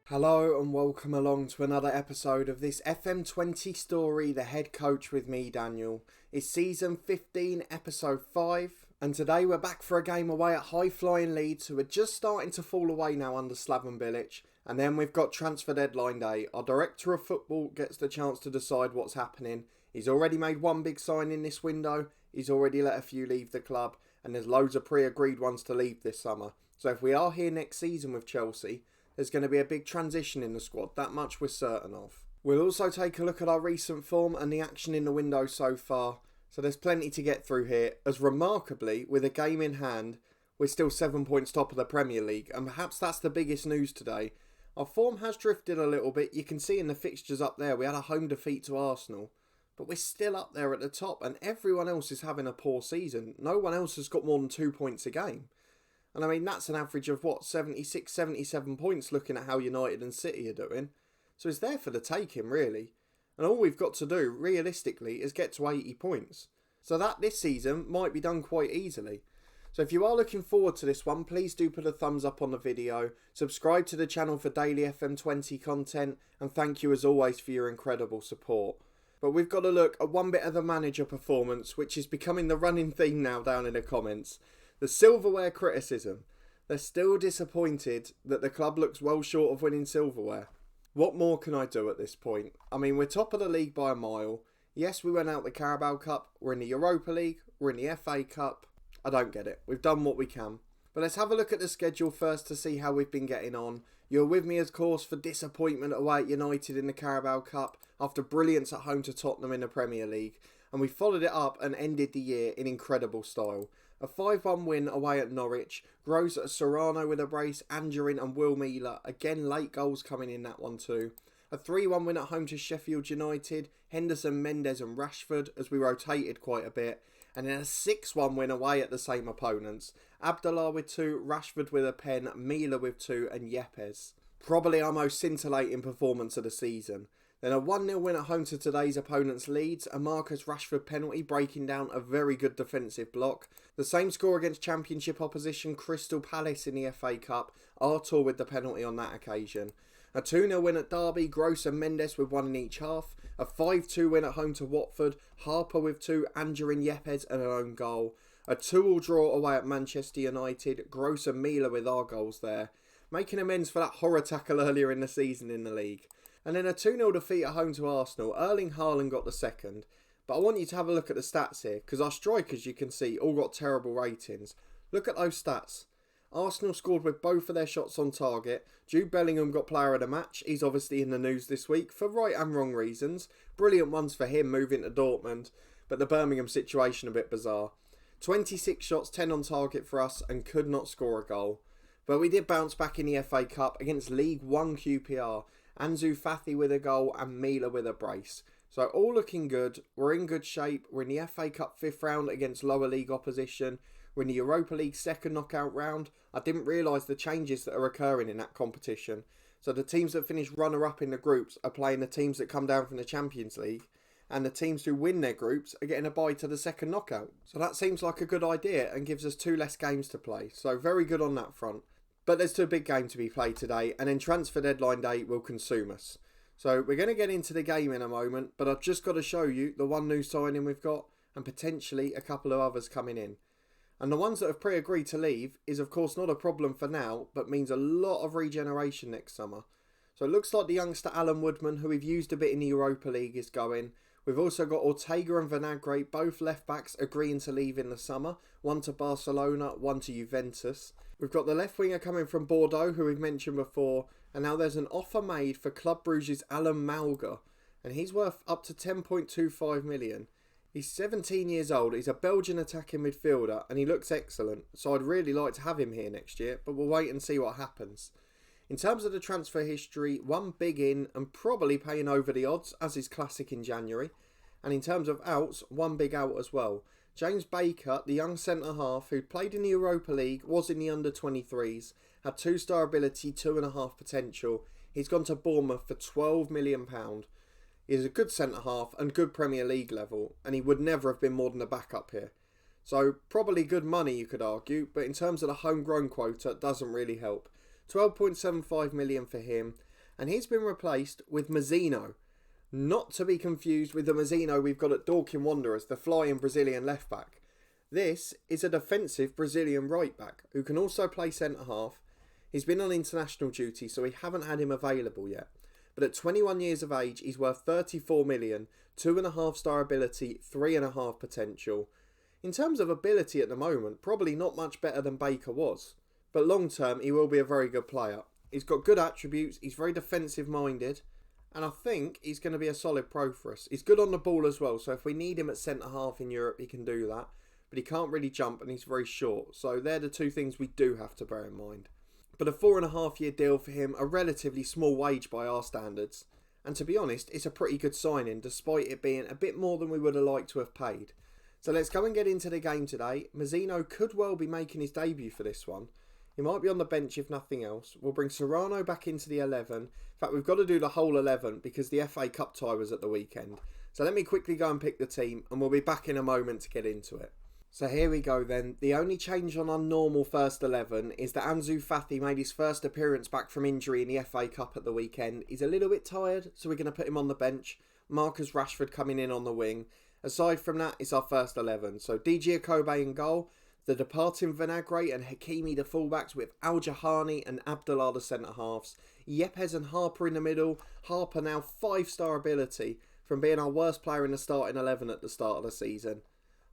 Hello and welcome along to another episode of this FM20 story, The Head Coach with me, Daniel. It's season 15, episode 5, and today we're back for a game away at high-flying Leeds, who are just starting to fall away now under Slaven Bilic. And then we've got transfer deadline day. Our director of football gets the chance to decide what's happening. He's already made one big signing this window, he's already let a few leave the club, and there's loads of pre-agreed ones to leave this summer. So if we are here next season with Chelsea, there's going to be a big transition in the squad, that much we're certain of. We'll also take a look at our recent form and the action in the window so far. So there's plenty to get through here, as remarkably, with a game in hand, we're still 7 points top of the Premier League, and perhaps that's the biggest news today. Our form has drifted a little bit. You can see in the fixtures up there, we had a home defeat to Arsenal, but we're still up there at the top, and everyone else is having a poor season. No one else has got more than 2 points a game. And I mean, that's an average of, 76, 77 points looking at how United and City are doing. So it's there for the taking, really. And all we've got to do, realistically, is get to 80 points. So that this season might be done quite easily. So if you are looking forward to this one, please do put a thumbs up on the video, subscribe to the channel for daily FM20 content, and thank you as always for your incredible support. But we've got to look at one bit of the manager performance, which is becoming the running theme now down in the comments. The silverware criticism. They're still disappointed that the club looks well short of winning silverware. What more can I do at this point? I mean, we're top of the league by a mile. Yes, we went out the Carabao Cup. We're in the Europa League. We're in the FA Cup. I don't get it. We've done what we can. But let's have a look at the schedule first to see how we've been getting on. You're with me, of course, for disappointment away at United in the Carabao Cup after brilliance at home to Tottenham in the Premier League. And we followed it up and ended the year in incredible style. A 5-1 win away at Norwich. Gross at Serrano with a brace. Angerin and Will Miller. Again, late goals coming in that one too. A 3-1 win at home to Sheffield United. Henderson, Mendes and Rashford as we rotated quite a bit. And then a 6-1 win away at the same opponents. Abdullah with 2, Rashford with a pen, Miller with 2 and Yepes. Probably our most scintillating performance of the season. Then a 1-0 win at home to today's opponents Leeds, a Marcus Rashford penalty breaking down a very good defensive block. The same score against Championship opposition Crystal Palace in the FA Cup, Artur with the penalty on that occasion. A 2-0 win at Derby, Gross and Mendes with 1 in each half. A 5-2 win at home to Watford, Harper with 2, Angerin, Yepes and an own goal. A 2-2 draw away at Manchester United, Gross and Miller with our goals there, making amends for that horror tackle earlier in the season in the league. And then a 2-0 defeat at home to Arsenal. Erling Haaland got the second. But I want you to have a look at the stats here, because our strikers, you can see, all got terrible ratings. Look at those stats. Arsenal scored with both of their shots on target. Jude Bellingham got player of the match. He's obviously in the news this week for right and wrong reasons. Brilliant ones for him moving to Dortmund, but the Birmingham situation a bit bizarre. 26 shots, 10 on target for us, and could not score a goal. But we did bounce back in the FA Cup against League 1 QPR. Ansu Fati with a goal and Miller with a brace. So all looking good. We're in good shape. We're in the FA Cup 5th round against lower league opposition. We're in the Europa League 2nd knockout round. I didn't realise the changes that are occurring in that competition. So the teams that finish runner-up in the groups are playing the teams that come down from the Champions League. And the teams who win their groups are getting a bye to the 2nd knockout. So that seems like a good idea and gives us 2 less games to play. So very good on that front. But there's 2 big games to be played today, and then transfer deadline day will consume us. So we're going to get into the game in a moment, but I've just got to show you the one new signing we've got, and potentially a couple of others coming in. And the ones that have pre-agreed to leave is of course not a problem for now, but means a lot of regeneration next summer. So it looks like the youngster Alan Woodman, who we've used a bit in the Europa League, is going. We've also got Ortega and Vinagre, both left backs, agreeing to leave in the summer. One to Barcelona, one to Juventus. We've got the left winger coming from Bordeaux, who we've mentioned before. And now there's an offer made for Club Brugge's Alan Malga. And he's worth up to 10.25 million. He's 17 years old, he's a Belgian attacking midfielder, and he looks excellent. So I'd really like to have him here next year, but we'll wait and see what happens. In terms of the transfer history, 1 big in and probably paying over the odds, as is classic in January. And in terms of outs, 1 big out as well. James Baker, the young centre-half who played in the Europa League, was in the under-23s, had 2-star ability, 2.5 potential. He's gone to Bournemouth for £12 million. He's a good centre-half and good Premier League level, and he would never have been more than a backup here. So probably good money, you could argue, but in terms of the homegrown quota, it doesn't really help. 12.75 million for him. and he's been replaced with Mazzino. Not to be confused with the Mazzino we've got at Dorking Wanderers, the flying Brazilian left back. This is a defensive Brazilian right back who can also play centre half. He's been on international duty, so we haven't had him available yet. But at 21 years of age, he's worth 34 million, 2.5 star ability, 3.5 potential. In terms of ability at the moment, probably not much better than Baker was. But long term, he will be a very good player. He's got good attributes, he's very defensive minded, and I think he's going to be a solid pro for us. He's good on the ball as well, so if we need him at centre half in Europe, he can do that. But he can't really jump and he's very short, so they're the two things we do have to bear in mind. But a 4.5-year deal for him, a relatively small wage by our standards. And to be honest, it's a pretty good signing, despite it being a bit more than we would have liked to have paid. So let's go and get into the game today. Mazzino could well be making his debut for this one. He might be on the bench if nothing else. We'll bring Serrano back into the 11. In fact, we've got to do the whole 11 because the FA Cup tie was at the weekend. So let me quickly go and pick the team and we'll be back in a moment to get into it. So here we go then. The only change on our normal first 11 is that Ansu Fati made his first appearance back from injury in the FA Cup at the weekend. He's a little bit tired, so we're going to put him on the bench. Marcus Rashford coming in on the wing. Aside from that, it's our first 11. So DJ Kobe in goal, the departing Vinagre and Hakimi the fullbacks with Al Jahani and Abdullah the centre halves. Yepes and Harper in the middle. Harper now 5-star ability from being our worst player in the starting 11 at the start of the season.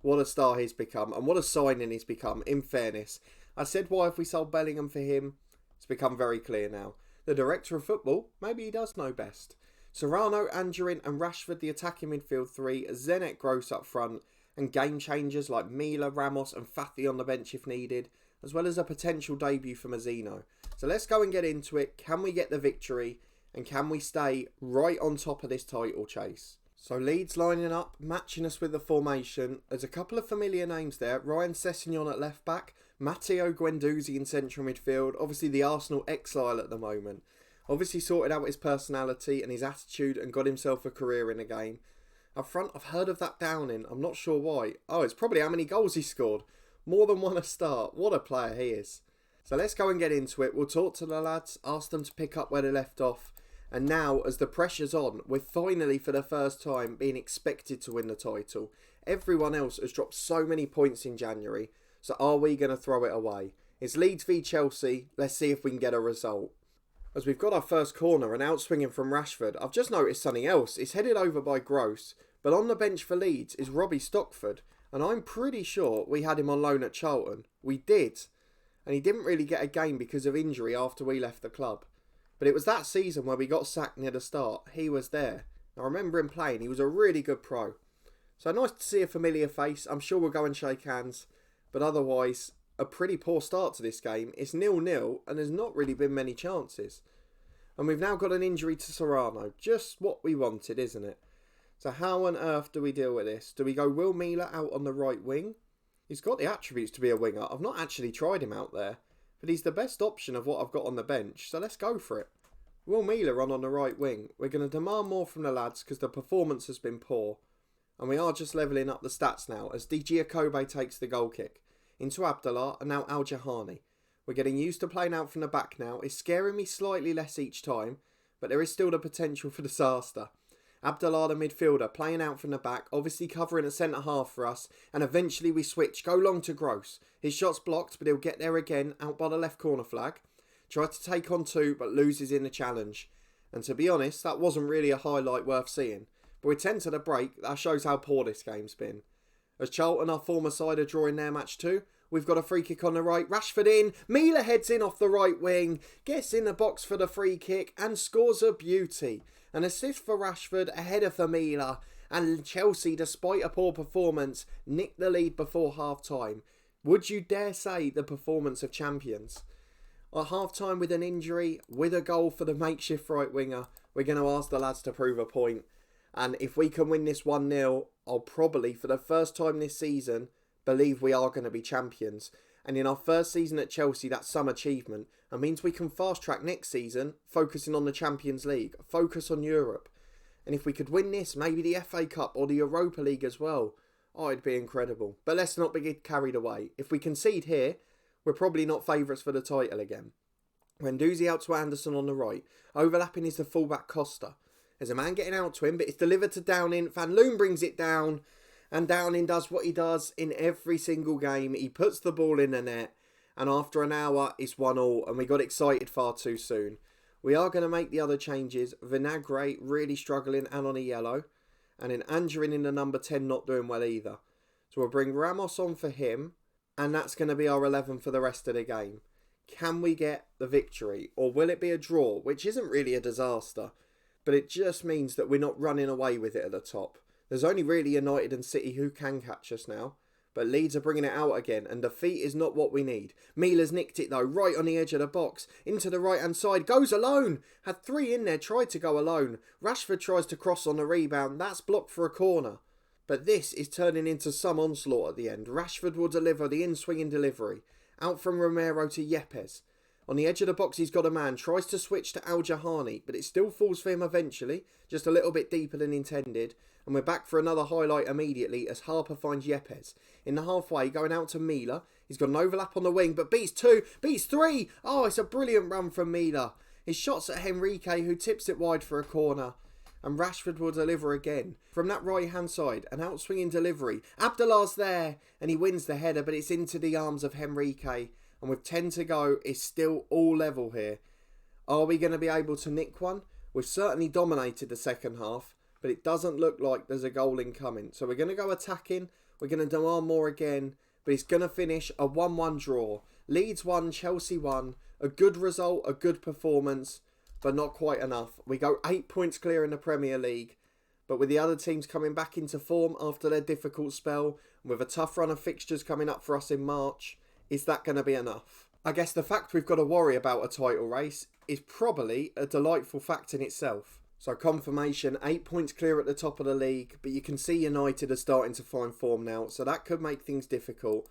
What a star he's become, and what a signing he's become, in fairness. I said why if we sold Bellingham for him? It's become very clear now. The director of football, maybe he does know best. Serrano, Angerin and Rashford the attacking midfield three, Zenet Gross up front, and game changers like Mila, Ramos and Fati on the bench if needed, as well as a potential debut for Mazzino. So let's go and get into it. Can we get the victory, and can we stay right on top of this title chase? So Leeds lining up, matching us with the formation. There's a couple of familiar names there. Ryan Sessegnon at left back, Matteo Guendouzi in central midfield. Obviously the Arsenal exile at the moment. Obviously sorted out his personality and his attitude and got himself a career in the game. Up front, I've heard of that Downing. I'm not sure why. Oh, it's probably how many goals he scored. More than one a start. What a player he is. So let's go and get into it. We'll talk to the lads, ask them to pick up where they left off. And now, as the pressure's on, we're finally, for the first time, being expected to win the title. Everyone else has dropped so many points in January, so are we going to throw it away? It's Leeds v Chelsea. Let's see if we can get a result. As we've got our first corner and outswinging from Rashford, I've just noticed something else. It's headed over by Gross, but on the bench for Leeds is Robbie Stockford, and I'm pretty sure we had him on loan at Charlton. We did, and he didn't really get a game because of injury after we left the club. But it was that season where we got sacked near the start. He was there. I remember him playing. He was a really good pro. So nice to see a familiar face. I'm sure we'll go and shake hands. But otherwise, a pretty poor start to this game. It's 0-0 and there's not really been many chances. And we've now got an injury to Serrano. Just what we wanted, isn't it? So how on earth do we deal with this? Do we go Will Mila out on the right wing? He's got the attributes to be a winger. I've not actually tried him out there. But he's the best option of what I've got on the bench, so let's go for it. Will Mila on the right wing. We're going to demand more from the lads because the performance has been poor. And we are just levelling up the stats now as DJ Kobe takes the goal kick. Into Abdullah and now Al Jahani. We're getting used to playing out from the back now. It's scaring me slightly less each time, but there is still the potential for disaster. Abdullah the midfielder playing out from the back, obviously covering a centre half for us, and eventually we switch, go long to Gross. His shot's blocked, but he'll get there again, out by the left corner flag. Tries to take on two, but loses in the challenge. And to be honest, that wasn't really a highlight worth seeing. But with 10 to the break, that shows how poor this game's been. As Charlton, our former side, are drawing their match too, we've got a free kick on the right, Rashford in, Mila heads in off the right wing, gets in the box for the free kick, and scores a beauty. An assist for Rashford, a header for Mila, and Chelsea, despite a poor performance, nicked the lead before half-time. Would you dare say the performance of champions? At half-time with an injury, with a goal for the makeshift right winger, we're going to ask the lads to prove a point. And if we can win this 1-0, I'll probably, for the first time this season, believe we are going to be champions. And in our first season at Chelsea, that's some achievement. It means we can fast track next season, focusing on the Champions League, focus on Europe. And if we could win this, maybe the FA Cup or the Europa League as well, oh, it'd be incredible. But let's not get carried away. If we concede here, we're probably not favourites for the title again. Guendouzi out to Anderson on the right. Overlapping is the fullback Costa. There's a man getting out to him, but it's delivered to Downing. Van Loon brings it down, and Downing does what he does in every single game. He puts the ball in the net, and after an hour, it's 1-1, and we got excited far too soon. We are going to make the other changes. Vinagre really struggling and on a yellow, and then Angerin in the number 10 not doing well either. So we'll bring Ramos on for him, and that's going to be our 11 for the rest of the game. Can we get the victory, or will it be a draw, which isn't really a disaster, but it just means that we're not running away with it at the top. There's only really United and City who can catch us now, but Leeds are bringing it out again, and defeat is not what we need. Mila's nicked it though, right on the edge of the box, into the right hand side, goes alone, had 3 in there, tried to go alone. Rashford tries to cross on the rebound, that's blocked for a corner. But this is turning into some onslaught at the end. Rashford will deliver the in-swinging delivery. Out from Romero to Yepes. On the edge of the box he's got a man. Tries to switch to Al Jahani. But it still falls for him eventually. Just a little bit deeper than intended. And we're back for another highlight immediately as Harper finds Yepes. In the halfway going out to Mila. He's got an overlap on the wing. But beats 2. Beats 3. Oh, it's a brilliant run from Mila. His shot's at Henrique who tips it wide for a corner. And Rashford will deliver again. From that right hand side, an out swinging delivery. Abdullah's there and he wins the header, but it's into the arms of Henrique. And with 10 to go, it's still all level here. Are we going to be able to nick one? We've certainly dominated the second half, but it doesn't look like there's a goal incoming. So we're going to go attacking. We're going to demand more again, but it's going to finish a 1-1 draw. Leeds 1, Chelsea 1. A good result, a good performance, but not quite enough. We go 8 points clear in the Premier League, but with the other teams coming back into form after their difficult spell, and with a tough run of fixtures coming up for us in March, is that going to be enough? I guess the fact we've got to worry about a title race is probably a delightful fact in itself. So confirmation, 8 points clear at the top of the league, but you can see United are starting to find form now, so that could make things difficult.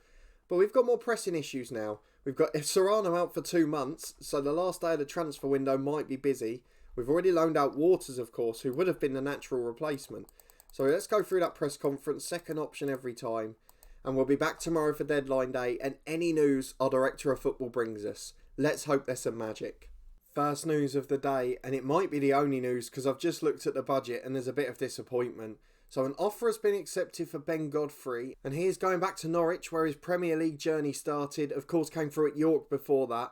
But we've got more pressing issues now. We've got Serrano out for 2 months, so the last day of the transfer window might be busy. We've already loaned out Waters, of course, who would have been the natural replacement. So let's go through that press conference, second option every time. And we'll be back tomorrow for deadline day, and any news our director of football brings us. Let's hope there's some magic. First news of the day, and it might be the only news because I've just looked at the budget and there's a bit of disappointment. So an offer has been accepted for Ben Godfrey, and he is going back to Norwich where his Premier League journey started. Of course came through at York before that,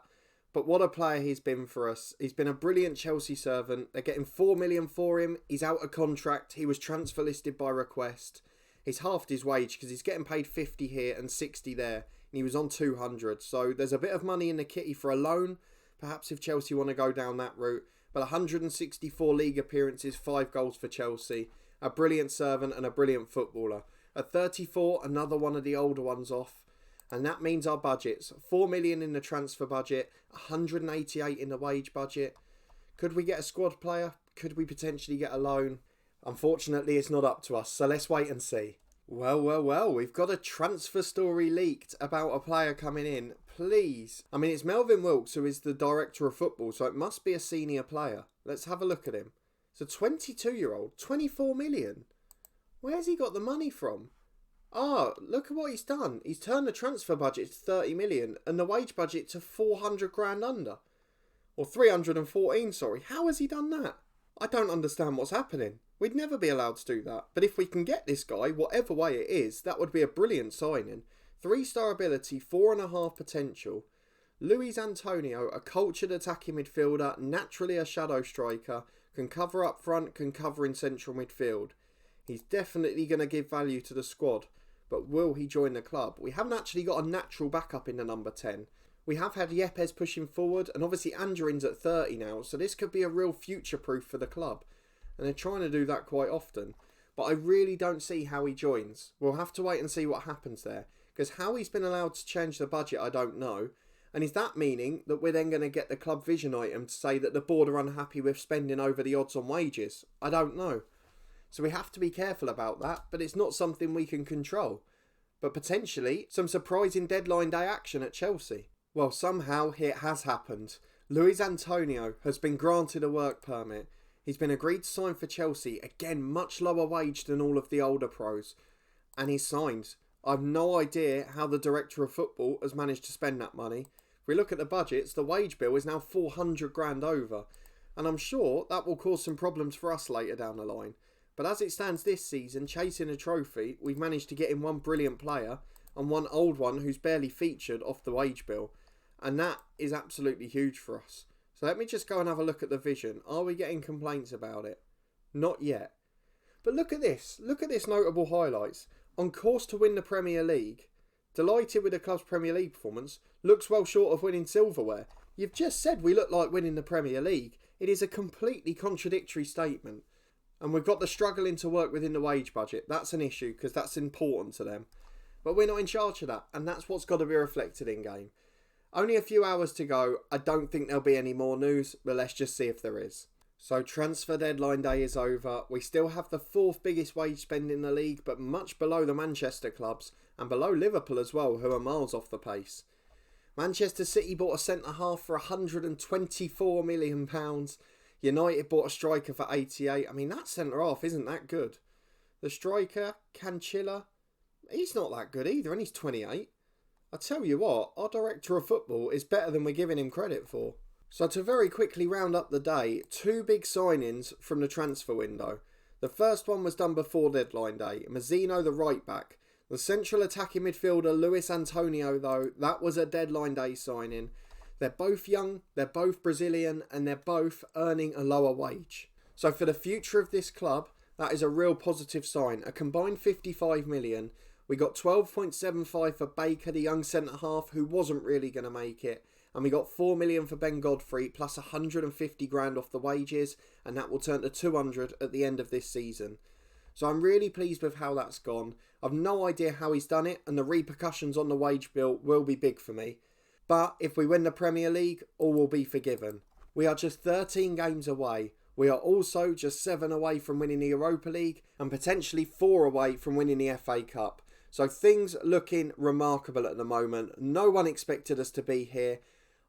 but what a player he's been for us. He's been a brilliant Chelsea servant. They're getting $4 million for him. He's out of contract. He was transfer listed by request. He's halved his wage because he's getting paid 50 here and 60 there, and he was on 200. So there's a bit of money in the kitty for a loan, perhaps if Chelsea want to go down that route. But 164 league appearances, 5 goals for Chelsea. A brilliant servant and a brilliant footballer. At 34, another one of the older ones off. And that means our budgets. 4 million in the transfer budget, 188 in the wage budget. Could we get a squad player? Could we potentially get a loan? Unfortunately, it's not up to us, so let's wait and see. Well, we've got a transfer story leaked about a player coming in. Please. I mean, it's Melvin Wilkes, who is the director of football, so it must be a senior player. Let's have a look at him. It's a 22-year-old, 24 million. Where's he got the money from? Ah, look at what he's done. He's turned the transfer budget to 30 million and the wage budget to 400 grand under. Or 314, sorry. How has he done that? I don't understand what's happening. We'd never be allowed to do that. But if we can get this guy, whatever way it is, that would be a brilliant signing. 3-star ability, 4.5 potential. Luis Antonio, a cultured attacking midfielder, naturally a shadow striker, can cover up front, can cover in central midfield. He's definitely going to give value to the squad, but will he join the club? We haven't actually got a natural backup in the number 10. We have had Yepes pushing forward, and obviously Angerin's at 30 now, so this could be a real future-proof for the club. And they're trying to do that quite often. But I really don't see how he joins. We'll have to wait and see what happens there. Because how he's been allowed to change the budget, I don't know. And is that meaning that we're then going to get the club vision item to say that the board are unhappy with spending over the odds on wages? I don't know. So we have to be careful about that, but it's not something we can control. But potentially some surprising deadline day action at Chelsea. Well, somehow it has happened. Luis Antonio has been granted a work permit. He's been agreed to sign for Chelsea, again much lower wage than all of the older pros. And he's signed. I've no idea how the director of football has managed to spend that money. If we look at the budgets, the wage bill is now 400 grand over. And I'm sure that will cause some problems for us later down the line. But as it stands this season, chasing a trophy, we've managed to get in one brilliant player and one old one who's barely featured off the wage bill. And that is absolutely huge for us. So let me just go and have a look at the vision. Are we getting complaints about it? Not yet. But look at this. Look at this notable highlights. On course to win the Premier League. Delighted with the club's Premier League performance. Looks well short of winning silverware. You've just said we look like winning the Premier League. It is a completely contradictory statement. And we've got the struggling to work within the wage budget. That's an issue because that's important to them. But we're not in charge of that. And that's what's got to be reflected in game. Only a few hours to go. I don't think there'll be any more news. But let's just see if there is. So transfer deadline day is over. We still have the fourth biggest wage spend in the league, but much below the Manchester clubs and below Liverpool as well, who are miles off the pace. Manchester City bought a centre-half for £124 million. United bought a striker for 88. I mean, that centre-half isn't that good. The striker, Cancilla, he's not that good either, and he's 28. I tell you what, our director of football is better than we're giving him credit for. So to very quickly round up the day, two big signings from the transfer window. The first one was done before deadline day. Mazzino, the right back. The central attacking midfielder, Luis Antonio, though, that was a deadline day signing. They're both young, they're both Brazilian, and they're both earning a lower wage. So for the future of this club, that is a real positive sign. A combined 55 million. We got 12.75 for Baker, the young centre-half, who wasn't really going to make it. And we got 4 million for Ben Godfrey, plus 150 grand off the wages, and that will turn to 200 at the end of this season. So I'm really pleased with how that's gone. I've no idea how he's done it, and the repercussions on the wage bill will be big for me. But if we win the Premier League, all will be forgiven. We are just 13 games away. We are also just 7 away from winning the Europa League, and potentially 4 away from winning the FA Cup. So things looking remarkable at the moment. No one expected us to be here.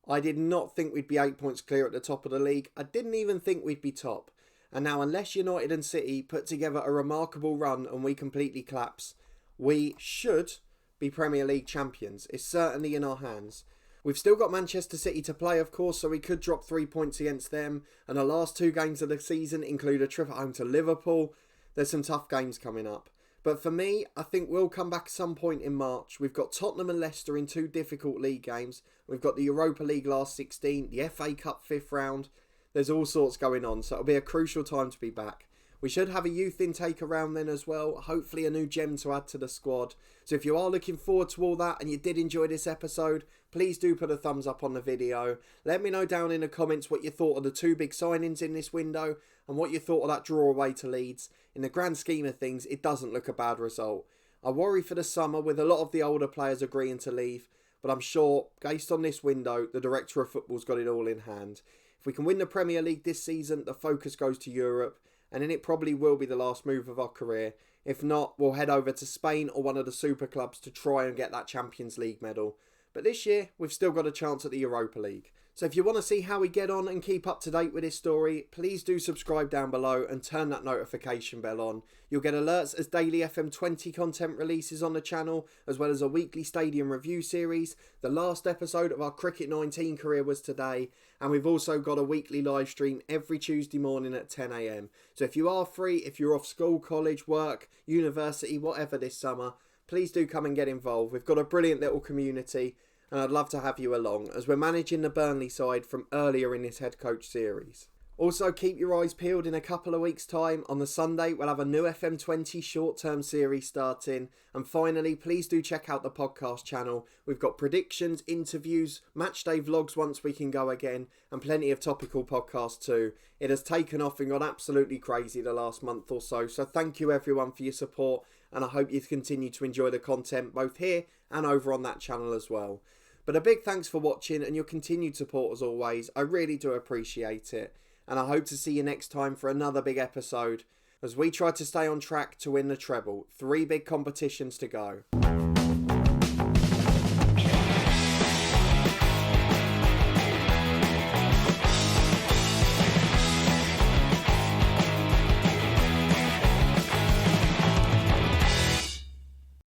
I did not think we'd be 8 points clear at the top of the league. I didn't even think we'd be top. And now unless United and City put together a remarkable run and we completely collapse, we should be Premier League champions. It's certainly in our hands. We've still got Manchester City to play, of course, so we could drop 3 points against them. And the last 2 games of the season include a trip at home to Liverpool. There's some tough games coming up. But for me, I think we'll come back at some point in March. We've got Tottenham and Leicester in 2 difficult league games. We've got the Europa League last 16, the FA Cup 5th round. There's all sorts going on, so it'll be a crucial time to be back. We should have a youth intake around then as well. Hopefully a new gem to add to the squad. So if you are looking forward to all that and you did enjoy this episode, please do put a thumbs up on the video. Let me know down in the comments what you thought of the 2 big signings in this window and what you thought of that draw away to Leeds. In the grand scheme of things, it doesn't look a bad result. I worry for the summer with a lot of the older players agreeing to leave, but I'm sure, based on this window, the director of football's got it all in hand. If we can win the Premier League this season, the focus goes to Europe, and then it probably will be the last move of our career. If not, we'll head over to Spain or one of the super clubs to try and get that Champions League medal. But this year, we've still got a chance at the Europa League. So if you want to see how we get on and keep up to date with this story, please do subscribe down below and turn that notification bell on. You'll get alerts as daily FM20 content releases on the channel, as well as a weekly stadium review series. The last episode of our Cricket 19 career was today, and we've also got a weekly live stream every Tuesday morning at 10 AM. So if you are free, if you're off school, college, work, university, whatever this summer, please do come and get involved. We've got a brilliant little community, and I'd love to have you along as we're managing the Burnley side from earlier in this head coach series. Also, keep your eyes peeled in a couple of weeks' time. On the Sunday, we'll have a new FM20 short-term series starting. And finally, please do check out the podcast channel. We've got predictions, interviews, matchday vlogs once we can go again, and plenty of topical podcasts too. It has taken off and gone absolutely crazy the last month or so. So thank you everyone for your support, and I hope you continue to enjoy the content both here and over on that channel as well. But a big thanks for watching and your continued support as always. I really do appreciate it. And I hope to see you next time for another big episode as we try to stay on track to win the treble. 3 big competitions to go.